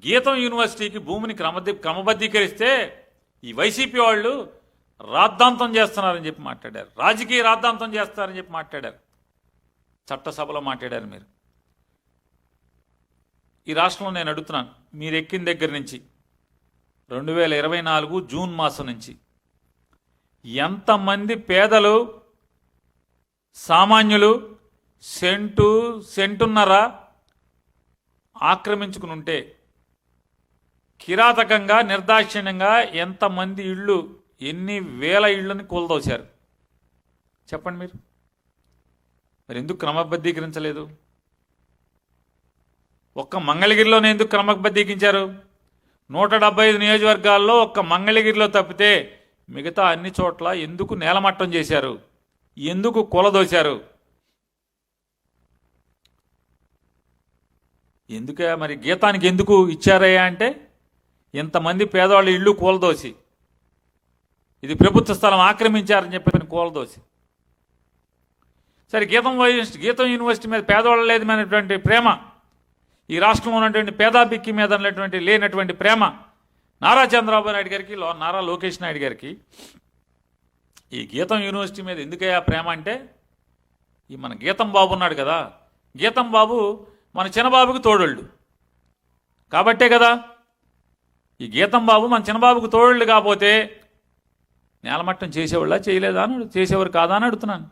గీతం యూనివర్సిటీకి భూమిని క్రమబద్ధీకరిస్తే ఈ వైసీపీ వాళ్ళు రాద్ధాంతం చేస్తున్నారని చెప్పి మాట్లాడారు. రాజకీయ రాద్ధాంతం చేస్తారని చెప్పి మాట్లాడారు. చట్టసభలో మాట్లాడారు. మీరు ఈ రాష్ట్రంలో నేను అడుగుతున్నాను, మీరు ఎక్కిన దగ్గర నుంచి 2024 జూన్ మాసం నుంచి ఎంతమంది పేదలు సామాన్యులు సెంటున్నర ఆక్రమించుకుని ఉంటే కిరాతకంగా నిర్దాక్షిణ్యంగా ఎంతమంది ఇళ్ళు, ఎన్ని వేల ఇళ్ళని కూలదోశారు చెప్పండి మీరు. మరి ఎందుకు క్రమబద్ధీకరించలేదు? ఒక్క మంగళగిరిలోనే ఎందుకు క్రమబద్ధీకరించారు? 175 నియోజకవర్గాల్లో ఒక్క మంగళగిరిలో తప్పితే మిగతా అన్ని చోట్ల ఎందుకు నేలమట్టం చేశారు? ఎందుకు కూలదోశారు? ఎందుకే మరి గీతానికి ఎందుకు ఇచ్చారయ్యా అంటే, ఇంతమంది పేదవాళ్ళ ఇళ్ళు కూలదోసి, ఇది ప్రభుత్వ స్థలం ఆక్రమించారని చెప్పి కూలదోసి. సరే, గీతం యూనివర్సిటీ మీద పేదవాళ్ళ లేదమైనటువంటి ప్రేమ, ఈ రాష్ట్రంలో ఉన్నటువంటి పేదాబిక్కి మీద లేనటువంటి ప్రేమ నారా చంద్రబాబు నాయుడు గారికి, నారా లోకేష్ నాయుడు గారికి ఈ గీతం యూనివర్సిటీ మీద ఎందుకయ్యా ప్రేమ అంటే, ఈ మన గీతం బాబు ఉన్నాడు కదా, గీతం బాబు మన చిన్నబాబుకి తోడోళ్ళు కాబట్టే కదా. ఈ గీతం బాబు మన చిన్నబాబుకి తోడోళ్ళు కాకపోతే నేలమట్టం చేసేవాళ్ళ చేయలేదా అని, చేసేవారు కాదా అని అడుగుతున్నాను.